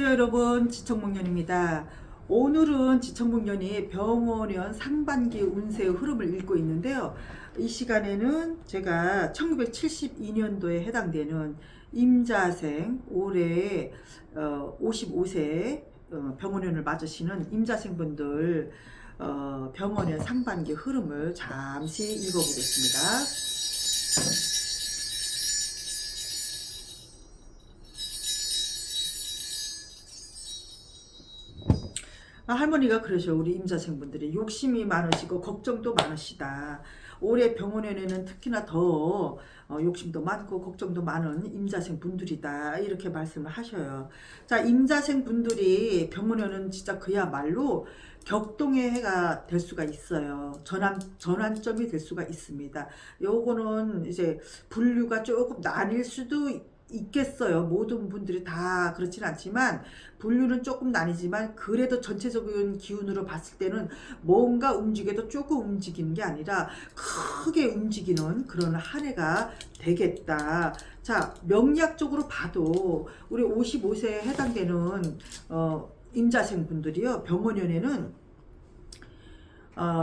안녕하세요 여러분, 지청목년입니다. 오늘은 지청목년이 병원연 상반기 운세의 흐름을 읽고 있는데요. 이 시간에는 제가 1972년도에 해당되는 임자생, 올해 55세 병원연을 맞으시는 임자생분들 병원연 상반기 흐름을 잠시 읽어보겠습니다. 할머니가 그러셔. 우리 임자생분들이 욕심이 많으시고 걱정도 많으시다. 올해 병원에는 특히나 더 욕심도 많고 걱정도 많은 임자생 분들이다, 이렇게 말씀을 하셔요. 자, 임자생 분들이 병원에는 진짜 그야말로 격동의 해가 될 수가 있어요. 전환점이 될 수가 있습니다. 요거는 이제 분류가 조금 나뉠 수도 있겠어요. 모든 분들이 다 그렇진 않지만 분류는 조금 나뉘지만, 그래도 전체적인 기운으로 봤을 때는 뭔가 움직여도 조금 움직이는 게 아니라 크게 움직이는 그런 한 해가 되겠다. 자, 명리학적으로 봐도 우리 55세에 해당되는 임자생 분들이요, 병원연에는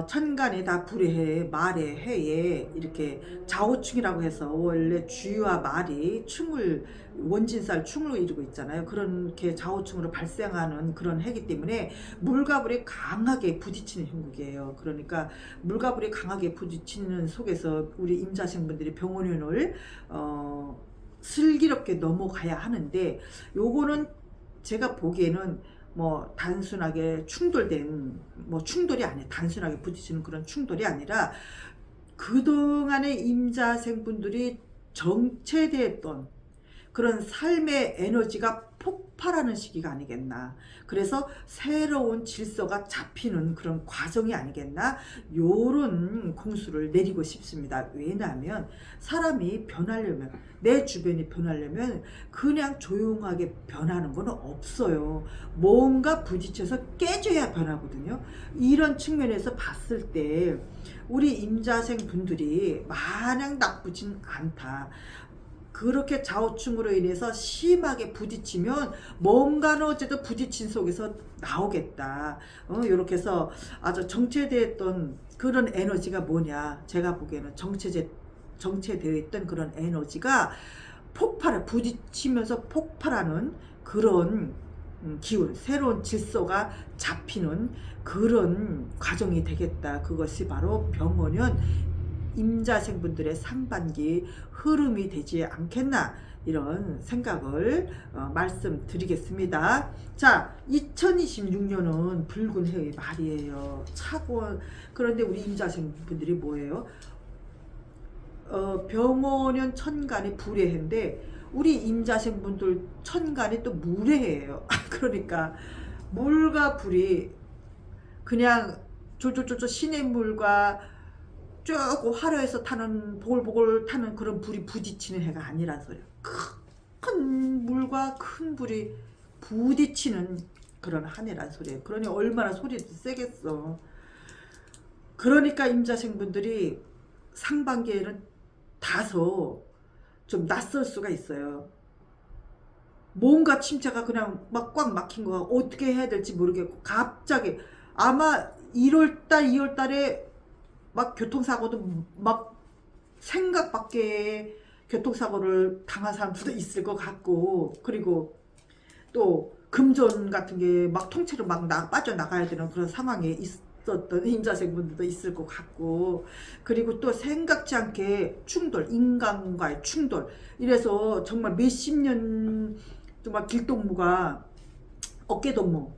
천간에다 불의 해, 말의 해에 이렇게 좌우충이라고 해서 원래 쥐와 말이 충을, 원진살 충을 이루고 있잖아요. 그렇게 좌우충으로 발생하는 그런 해기 때문에 물과 불이 강하게 부딪히는 형국이에요. 그러니까 물과 불이 강하게 부딪히는 속에서 우리 임자생분들이 병원연을 슬기롭게 넘어가야 하는데, 요거는 제가 보기에는 뭐 단순하게 충돌된 충돌이 아니라, 단순하게 부딪히는 그런 충돌이 아니라 그동안의 임자생분들이 정체되었던 그런 삶의 에너지가 폭발하는 시기가 아니겠나. 그래서 새로운 질서가 잡히는 그런 과정이 아니겠나, 요런 공수를 내리고 싶습니다. 왜냐하면 사람이 변하려면, 내 주변이 변하려면 그냥 조용하게 변하는 건 없어요. 뭔가 부딪혀서 깨져야 변하거든요. 이런 측면에서 봤을 때 우리 임자생 분들이 마냥 나쁘진 않다. 그렇게 좌우충으로 인해서 심하게 부딪히면 뭔가는 어쨌든 부딪힌 속에서 나오겠다. 이렇게 해서 아주 정체되었던 그런 에너지가 뭐냐, 제가 보기에는 정체되어 있던 그런 에너지가 부딪히면서 폭발하는 그런 기운, 새로운 질서가 잡히는 그런 과정이 되겠다. 그것이 바로 병원연 임자생분들의 상반기 흐름이 되지 않겠나, 이런 생각을 말씀드리겠습니다. 자, 2026년은 붉은 해의 말이에요. 그런데 우리 임자생분들이 뭐예요? 병원연 천간이 불의 해인데 우리 임자생분들 천간이 또 물의 해예요. 그러니까 물과 불이 그냥 졸졸졸졸 시냇물과 쭉 화려해서 타는, 보글보글 타는 그런 불이 부딪히는 해가 아니란 소리야. 큰 물과 큰 불이 부딪히는 그런 한 해란 소리예요. 그러니 얼마나 소리도 세겠어. 그러니까 임자생분들이 상반기에는 다소 좀 낯설 수가 있어요. 뭔가 침체가 그냥 막 꽉 막힌 거야. 어떻게 해야 될지 모르겠고, 갑자기 아마 1월달 2월달에 막 교통사고도 막 생각 밖에 교통사고를 당한 사람들도 있을 것 같고, 그리고 또 금전 같은 게 막 통째로 막 빠져나가야 되는 그런 상황에 있었던 임자생분들도 있을 것 같고, 그리고 또 생각지 않게 충돌, 인간과의 충돌, 이래서 정말 몇십 년 정말 길동무가 어깨동무,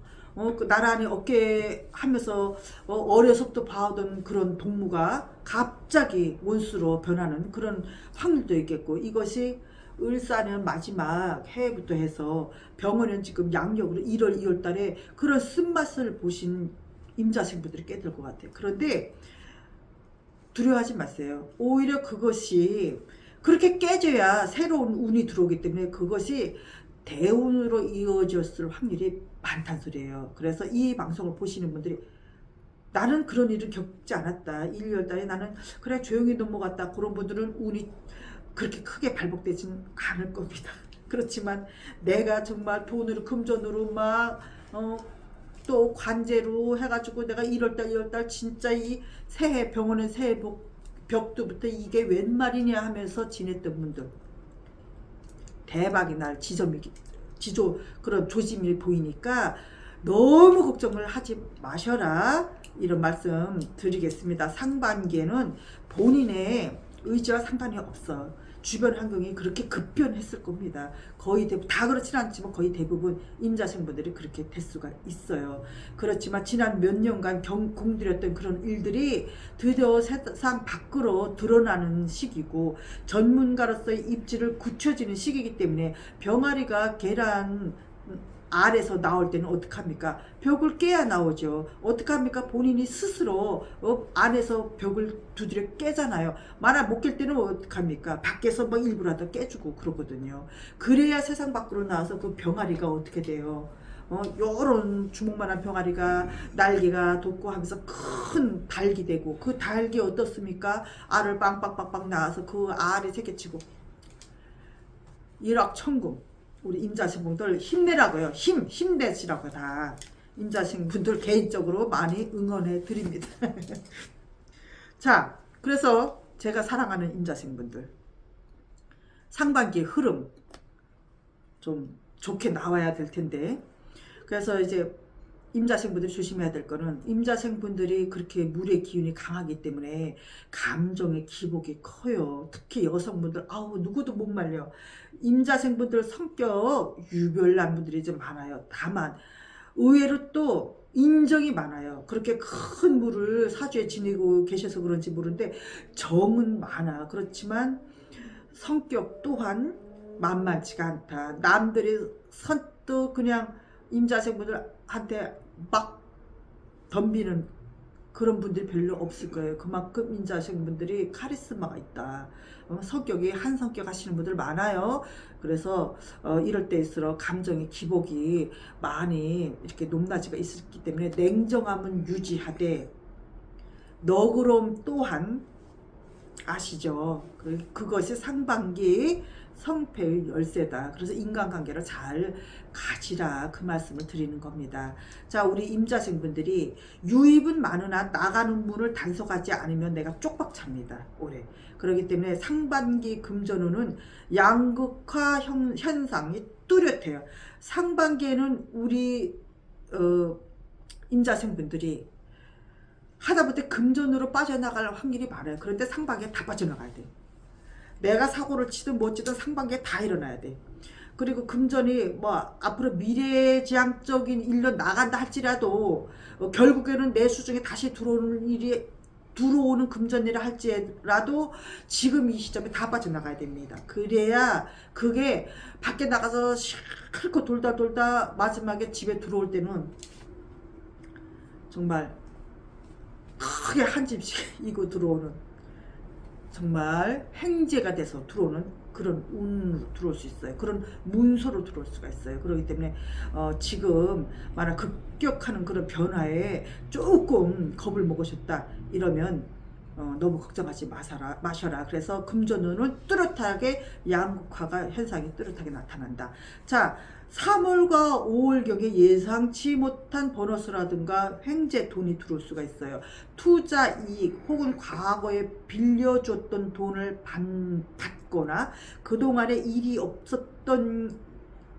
나란히 어깨 하면서 어려서부터 봐오던 그런 동무가 갑자기 원수로 변하는 그런 확률도 있겠고, 이것이 을사년 마지막 해부터 해서 병원은 지금 양력으로 1월 2월 달에 그런 쓴맛을 보신 임자생분들이 꽤 될 것 같아요. 그런데 두려워하지 마세요. 오히려 그것이 그렇게 깨져야 새로운 운이 들어오기 때문에 그것이 대운으로 이어졌을 확률이 많단 소리예요. 그래서 이 방송을 보시는 분들이 나는 그런 일을 겪지 않았다, 1, 2월 달에 나는 그래 조용히 넘어갔다, 그런 분들은 운이 그렇게 크게 발복되지는 않을 겁니다. 그렇지만 내가 정말 돈으로 금전으로 막 또 관제로 해가지고 내가 1월달 진짜 이 새해 병원은 새해 벽두부터 이게 웬 말이냐 하면서 지냈던 분들 대박이 날 그런 조짐이 보이니까 너무 걱정을 하지 마셔라, 이런 말씀 드리겠습니다. 상반기에는 본인의 의지와 상관이 없어. 주변 환경이 그렇게 급변했을 겁니다. 거의 대부분, 다 그렇진 않지만 거의 대부분 임자생분들이 그렇게 될 수가 있어요. 그렇지만 지난 몇 년간 공들였던 그런 일들이 드디어 세상 밖으로 드러나는 시기고, 전문가로서의 입지를 굳혀지는 시기이기 때문에 병아리가 계란 알에서 나올 때는 어떡합니까? 벽을 깨야 나오죠. 어떡합니까? 본인이 스스로 안에서 벽을 두드려 깨잖아요. 만약 못 깰 때는 어떡합니까? 밖에서 뭐 일부라도 깨주고 그러거든요. 그래야 세상 밖으로 나와서 그 병아리가 어떻게 돼요? 요런 주먹만한 병아리가 날개가 돋고 하면서 큰 닭이 되고, 그 닭이 어떻습니까? 알을 빵빵빵빵 낳아서 그 알이 새끼치고 일확천금. 우리 임자신분들 힘내라고요. 힘내시라고 다. 임자신분들 개인적으로 많이 응원해 드립니다. 자, 그래서 제가 사랑하는 임자신분들, 상반기 흐름 좀 좋게 나와야 될 텐데, 그래서 이제 임자생분들이 조심해야 될 거는, 임자생분들이 그렇게 물의 기운이 강하기 때문에 감정의 기복이 커요. 특히 여성분들, 아우 누구도 못 말려. 임자생분들 성격 유별난 분들이 좀 많아요. 다만 의외로 또 인정이 많아요. 그렇게 큰 물을 사주에 지니고 계셔서 그런지 모르는데 정은 많아. 그렇지만 성격 또한 만만치가 않다. 남들이 선뜻 그냥 임자생분들한테 막 덤비는 그런 분들이 별로 없을 거예요. 그만큼 임자생분들이 카리스마가 있다. 성격이 한 성격 하시는 분들 많아요. 그래서 이럴 때일수록 감정의 기복이 많이 이렇게 높낮이가 있기 때문에 냉정함은 유지하되 너그러움 또한 아시죠? 그것이 상반기 성패의 열쇠다. 그래서 인간관계를 잘 가지라, 그 말씀을 드리는 겁니다. 자, 우리 임자생분들이 유입은 많으나 나가는 문을 단속하지 않으면 내가 쪽박 찹니다, 올해. 그렇기 때문에 상반기 금전운은 양극화 현상이 뚜렷해요. 상반기에는 우리 임자생분들이 하다못해 금전으로 빠져나갈 확률이 많아요. 그런데 상반기에 다 빠져나가야 돼. 내가 사고를 치든 못 치든 상반기에 다 일어나야 돼. 그리고 금전이 뭐 앞으로 미래지향적인 일로 나간다 할지라도 결국에는 내 수중에 다시 들어오는 금전일을 할지라도 지금 이 시점에 다 빠져나가야 됩니다. 그래야 그게 밖에 나가서 실컷 돌다 마지막에 집에 들어올 때는 정말 크게 한 집씩 이고 들어오는, 정말 횡재가 돼서 들어오는 그런 운으로 들어올 수 있어요. 그런 문서로 들어올 수가 있어요. 그렇기 때문에 지금 만약 급격하는 그런 변화에 조금 겁을 먹으셨다 이러면 너무 걱정하지 마셔라. 그래서 금전운은 뚜렷하게 양극화가 현상이 뚜렷하게 나타난다. 자, 3월과 5월경에 예상치 못한 보너스라든가 횡재 돈이 들어올 수가 있어요. 투자 이익 혹은 과거에 빌려줬던 돈을 받거나 그동안에 일이 없었던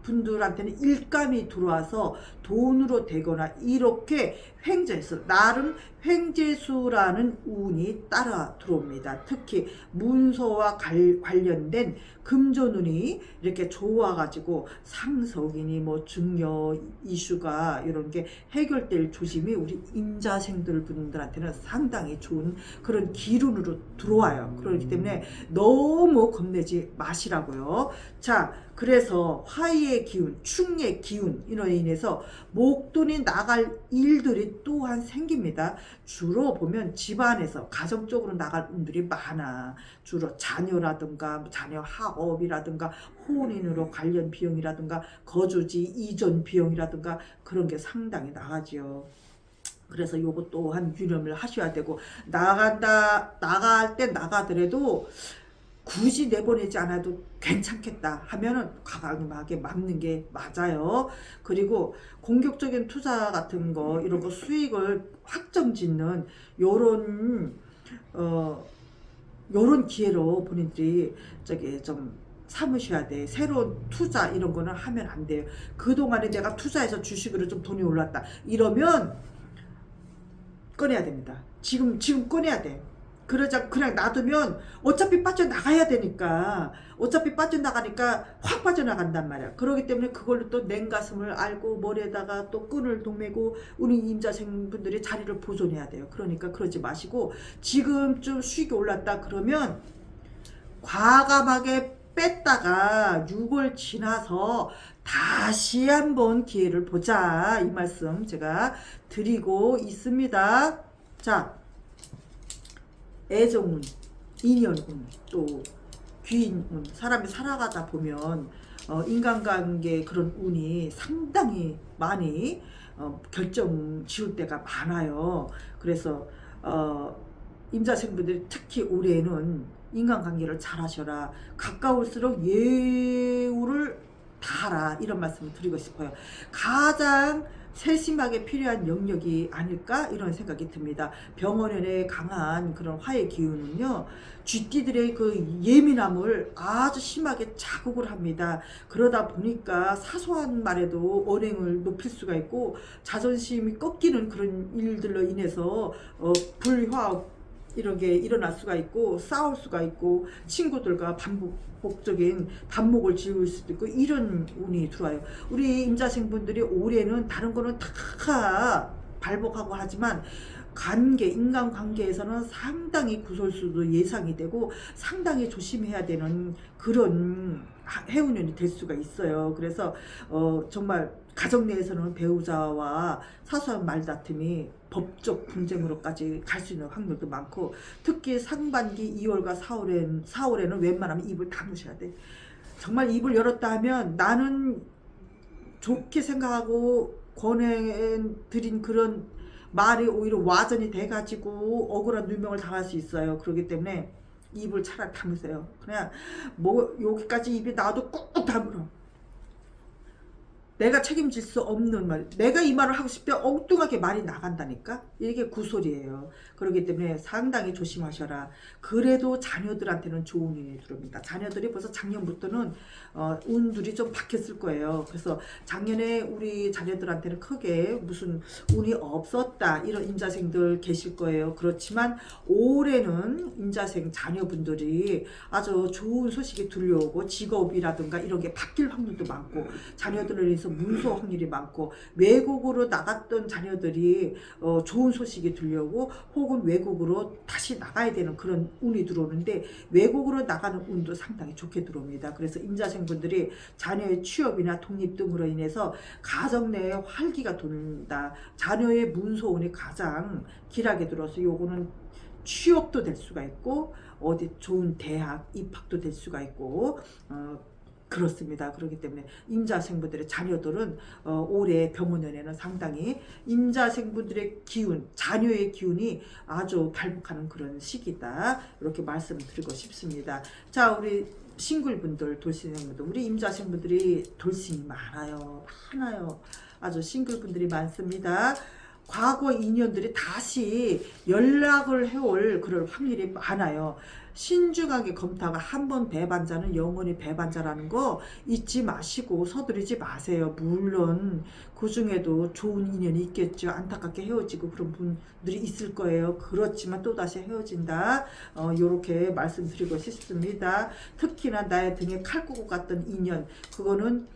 분들한테는 일감이 들어와서 돈으로 되거나 이렇게 횡재수, 나름 횡재수라는 운이 따라 들어옵니다. 특히 문서와 관련된 금전운이 이렇게 좋아가지고 상속이니 뭐 증여 이슈가 이런 게 해결될 조짐이 우리 임자생들 분들한테는 상당히 좋은 그런 기운으로 들어와요. 그렇기 때문에 너무 겁내지 마시라고요. 자, 그래서 화의의 기운, 충의 기운 이로 인해서 목돈이 나갈 일들이 또한 생깁니다. 주로 보면 집안에서 가정적으로 나갈 운들이 많아. 주로 자녀라든가 자녀 학업이라든가 혼인으로 관련 비용이라든가 거주지 이전 비용이라든가 그런 게 상당히 나가지요. 그래서 요거 또한 유념을 하셔야 되고, 나갈 때 나가더라도 굳이 내보내지 않아도 괜찮겠다 하면은 과감하게 막는 게 맞아요. 그리고 공격적인 투자 같은 거 이런 거 수익을 확정 짓는 요런 요런 기회로 본인들이 저기 좀 삼으셔야 돼. 새로운 투자 이런 거는 하면 안 돼요. 그동안에 내가 투자해서 주식으로 좀 돈이 올랐다 이러면 꺼내야 됩니다. 지금 꺼내야 돼. 그러자 그냥 놔두면 어차피 빠져나가야 되니까, 어차피 빠져나가니까 확 빠져나간단 말이야. 그렇기 때문에 그걸로 또 냉가슴을 알고 머리에다가 또 끈을 동매고 우리 임자생분들이 자리를 보존해야 돼요. 그러니까 그러지 마시고 지금쯤 수익이 올랐다 그러면 과감하게 뺐다가 6월 지나서 다시 한번 기회를 보자, 이 말씀 제가 드리고 있습니다. 자, 애정운, 인연운, 또 귀인운, 사람이 살아가다 보면 인간관계 그런 운이 상당히 많이 결정 지을 때가 많아요. 그래서 임자생분들이 특히 올해는 인간관계를 잘 하셔라. 가까울수록 예우를 다하라. 이런 말씀을 드리고 싶어요. 가장 세심하게 필요한 영역이 아닐까 이런 생각이 듭니다. 병원에 강한 그런 화의 기운은요, 쥐띠들의 그 예민함을 아주 심하게 자극을 합니다. 그러다 보니까 사소한 말에도 언행을 높일 수가 있고 자존심이 꺾이는 그런 일들로 인해서 불화학 이런 게 일어날 수가 있고 싸울 수가 있고 친구들과 반복적인 반목을 지을 수도 있고 이런 운이 들어와요. 우리 임자생분들이 올해는 다른 거는 다 발복하고 하지만 관계, 인간관계에서는 상당히 구설수도 예상이 되고 상당히 조심해야 되는 그런 해운년이 될 수가 있어요. 그래서 정말 가정 내에서는 배우자와 사소한 말다툼이 법적 분쟁으로까지 갈 수 있는 확률도 많고, 특히 상반기 2월과 4월에는 웬만하면 입을 다무셔야 돼. 정말 입을 열었다 하면 나는 좋게 생각하고 권해드린 그런 말이 오히려 와전이 돼가지고 억울한 누명을 당할 수 있어요. 그렇기 때문에 입을 차라리 다무세요. 그냥 뭐 여기까지 입이 나와도 꾹 다물어. 내가 책임질 수 없는 말, 내가 이 말을 하고 싶으면 엉뚱하게 말이 나간다니까. 이게 구설이에요. 그렇기 때문에 상당히 조심하셔라. 그래도 자녀들한테는 좋은 운이 들어옵니다. 자녀들이 벌써 작년부터는 운들이 좀 바뀌었을 거예요. 그래서 작년에 우리 자녀들한테는 크게 무슨 운이 없었다 이런 임자생들 계실 거예요. 그렇지만 올해는 임자생 자녀분들이 아주 좋은 소식이 들려오고 직업이라든가 이런 게 바뀔 확률도 많고, 자녀들을 위해서 문서 확률이 많고, 외국으로 나갔던 자녀들이 좋은 소식이 들려오고 혹은 외국으로 다시 나가야 되는 그런 운이 들어오는데, 외국으로 나가는 운도 상당히 좋게 들어옵니다. 그래서 임자생분들이 자녀의 취업이나 독립 등으로 인해서 가정 내에 활기가 돈다. 자녀의 문서운이 가장 길하게 들어서 요거는 취업도 될 수가 있고 어디 좋은 대학 입학도 될 수가 있고 그렇습니다. 그렇기 때문에 임자생분들의 자녀들은 올해 병원연에는 상당히 임자생분들의 기운, 자녀의 기운이 아주 발복하는 그런 시기다. 이렇게 말씀을 드리고 싶습니다. 자, 우리 싱글분들, 돌싱분들, 우리 임자생분들이 돌싱이 많아요. 아주 싱글분들이 많습니다. 과거 인연들이 다시 연락을 해올 그럴 확률이 많아요. 신중하게 검토하고 한 번 배반자는 영원히 배반자라는 거 잊지 마시고 서두르지 마세요. 물론 그 중에도 좋은 인연이 있겠죠. 안타깝게 헤어지고 그런 분들이 있을 거예요. 그렇지만 또다시 헤어진다. 요렇게 말씀드리고 싶습니다. 특히나 나의 등에 칼 꽂고 갔던 인연, 그거는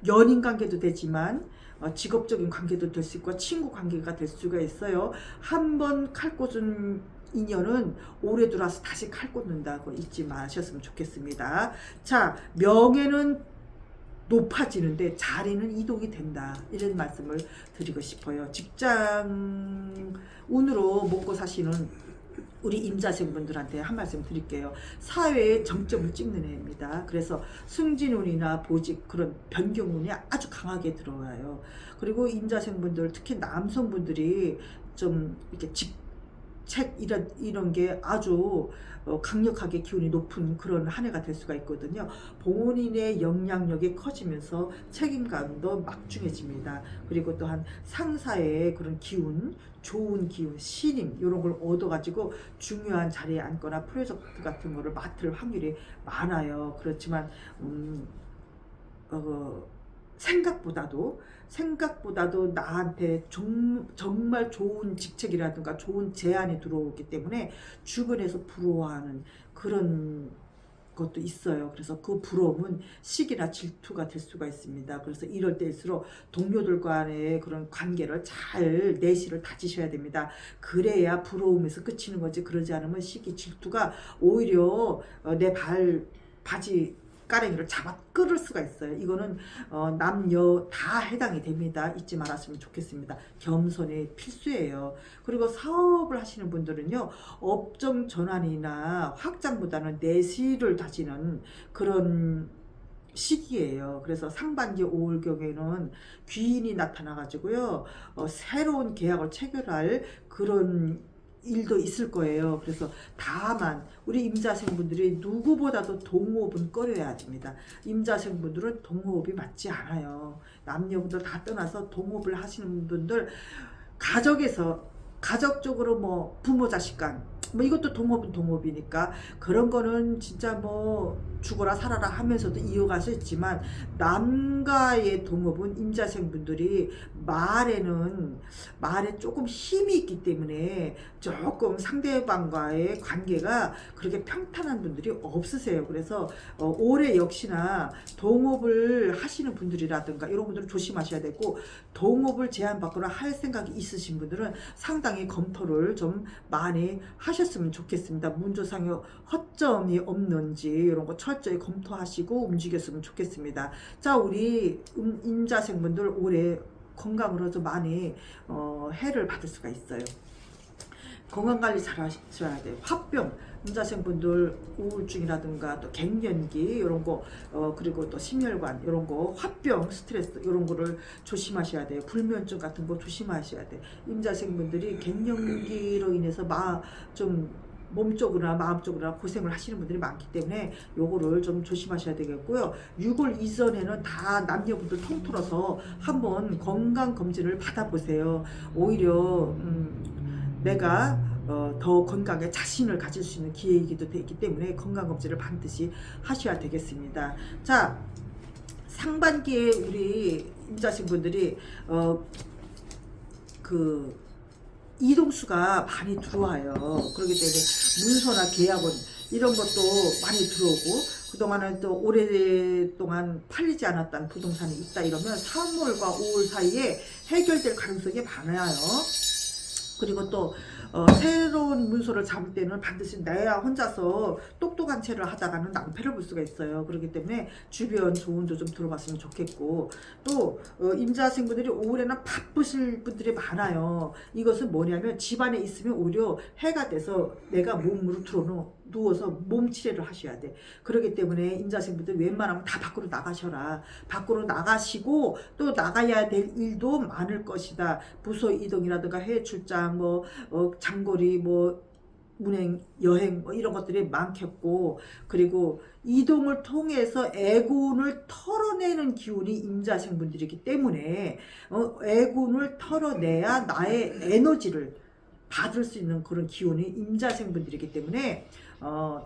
연인 관계도 되지만 직업적인 관계도 될 수 있고 친구 관계가 될 수가 있어요. 한 번 칼 꽂은 인연은 올해 들어와서 다시 칼 꽂는다고 잊지 마셨으면 좋겠습니다. 자, 명예는 높아지는데 자리는 이동이 된다. 이런 말씀을 드리고 싶어요. 직장 운으로 먹고 사시는 우리 임자생분들한테 한 말씀 드릴게요. 사회의 정점을 찍는 해입니다. 그래서 승진운이나 보직 그런 변경운이 아주 강하게 들어와요. 그리고 임자생분들, 특히 남성분들이 좀 이렇게 책 이런 게 아주 강력하게 기운이 높은 그런 한 해가 될 수가 있거든요. 본인의 영향력이 커지면서 책임감도 막중해집니다. 그리고 또한 상사의 그런 기운, 좋은 기운, 신임 이런 걸 얻어가지고 중요한 자리에 앉거나 프로젝트 같은 거를 맡을 확률이 많아요. 그렇지만 생각보다도 나한테 정말 좋은 직책이라든가 좋은 제안이 들어오기 때문에 주변에서 부러워하는 그런 것도 있어요. 그래서 그 부러움은 시기나 질투가 될 수가 있습니다. 그래서 이럴 때일수록 동료들 간의 그런 관계를 잘 내실을 다지셔야 됩니다. 그래야 부러움에서 끝이는 거지, 그러지 않으면 시기 질투가 오히려 내 바지 가랭이를 잡아 끌을 수가 있어요. 이거는 남녀 다 해당이 됩니다. 잊지 말았으면 좋겠습니다. 겸손이 필수예요. 그리고 사업을 하시는 분들은요, 업종 전환이나 확장보다는 내실을 다지는 그런 시기예요. 그래서 상반기 5월경에는 귀인이 나타나가지고요, 새로운 계약을 체결할 그런 일도 있을 거예요. 그래서 다만 우리 임자생분들이 누구보다도 동호흡은 꺼려야 됩니다. 임자생분들은 동호흡이 맞지 않아요. 남녀분들 다 떠나서 동호흡을 하시는 분들, 가족적으로 뭐 부모 자식 간 뭐 이것도 동업은 동업이니까 그런 거는 진짜 뭐 죽어라 살아라 하면서도 이어갈 수 있지만, 남과의 동업은 임자생분들이 말에 조금 힘이 있기 때문에 조금 상대방과의 관계가 그렇게 평탄한 분들이 없으세요. 그래서 올해 역시나 동업을 하시는 분들이라든가 이런 분들은 조심하셔야 되고, 동업을 제안받거나 할 생각이 있으신 분들은 상당히 검토를 좀 많이 하셨으면 좋겠습니다. 문조상의 허점이 없는지 이런 거 철저히 검토하시고 움직였으면 좋겠습니다. 자, 우리 임자생분들 올해 건강으로 좀 많이 해를 받을 수가 있어요. 건강관리 잘 하셔야 돼요. 화병, 임자생분들 우울증이라든가 또 갱년기 이런 거, 그리고 또 심혈관 이런 거, 화병, 스트레스 이런 거를 조심하셔야 돼요. 불면증 같은 거 조심하셔야 돼요. 임자생분들이 갱년기로 인해서 좀 몸쪽이나 마음쪽이나 고생을 하시는 분들이 많기 때문에 요거를 좀 조심하셔야 되겠고요. 6월 이전에는 다 남녀분들 통틀어서 한번 건강검진을 받아보세요. 오히려 내가 더 건강에 자신을 가질 수 있는 기회이기도 되기 때문에 건강검진을 반드시 하셔야 되겠습니다. 자, 상반기에 우리 임자신분들이 이동수가 많이 들어와요. 그렇기 때문에 문서나 계약원 이런 것도 많이 들어오고, 그동안은 또 오랫동안 팔리지 않았던 부동산이 있다 이러면 3월과 5월 사이에 해결될 가능성이 많아요. 그리고 또 새로운 문서를 잡을 때는 반드시 내가 혼자서 똑똑한 채를 하다가는 낭패를 볼 수가 있어요. 그렇기 때문에 주변 조언도 좀 들어봤으면 좋겠고, 또 임자생분들이 올해는 바쁘실 분들이 많아요. 이것은 뭐냐면 집안에 있으면 오히려 해가 돼서 내가 몸으로 누워서 몸 치료를 하셔야 돼. 그렇기 때문에 임자생분들 웬만하면 다 밖으로 나가셔라. 밖으로 나가시고 또 나가야 될 일도 많을 것이다. 부서 이동이라든가 해외 출장, 장거리, 운행, 여행 이런 것들이 많겠고, 그리고 이동을 통해서 애군을 털어내는 기운이 임자생분들이기 때문에 애군을 털어내야 나의 에너지를 받을 수 있는 그런 기운이 임자생분들이기 때문에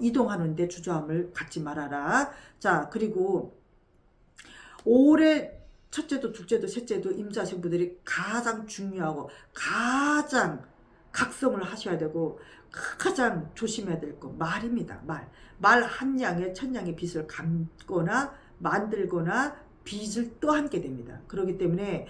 이동하는데 주저함을 갖지 말아라. 자, 그리고 올해 첫째도 둘째도 셋째도 임자생분들이 가장 중요하고 가장 각성을 하셔야 되고 가장 조심해야 될 거 말입니다. 말 한 양에 천냥의 빚을 갚거나 만들거나 빚을 떠안게 됩니다. 그렇기 때문에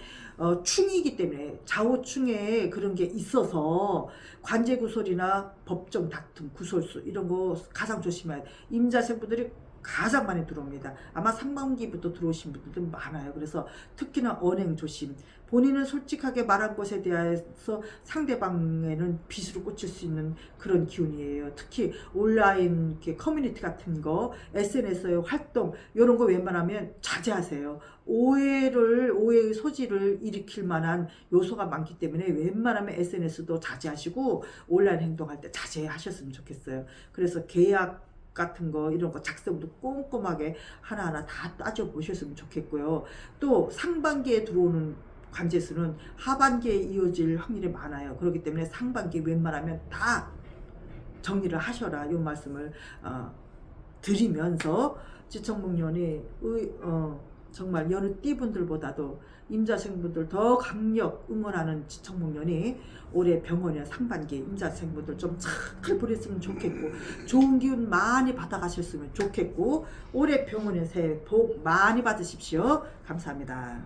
충이기 때문에 좌우충에 그런 게 있어서 관제구설이나 법정 다툼, 구설수 이런 거 가장 조심해야 돼. 임자생분들이 가장 많이 들어옵니다. 아마 상반기부터 들어오신 분들도 많아요. 그래서 특히나 언행 조심. 본인은 솔직하게 말한 것에 대해서 상대방에는 빚으로 꽂힐 수 있는 그런 기운이에요. 특히 온라인 이렇게 커뮤니티 같은 거, SNS의 활동 이런 거 웬만하면 자제하세요. 오해의 소지를 일으킬 만한 요소가 많기 때문에 웬만하면 SNS도 자제하시고 온라인 행동할 때 자제하셨으면 좋겠어요. 그래서 계약 같은 거 이런 거 작성도 꼼꼼하게 하나하나 다 따져보셨으면 좋겠고요. 또 상반기에 들어오는 관제수는 하반기에 이어질 확률이 많아요. 그렇기 때문에 상반기 웬만하면 다 정리를 하셔라 이 말씀을 드리면서 지청목년이 정말 여느 띠분들보다도 임자생분들 더 강력 응원하는 지청목년이 올해 병원의 상반기 임자생분들 좀 잘 보냈으면 좋겠고 좋은 기운 많이 받아가셨으면 좋겠고 올해 병원의 새해 복 많이 받으십시오. 감사합니다.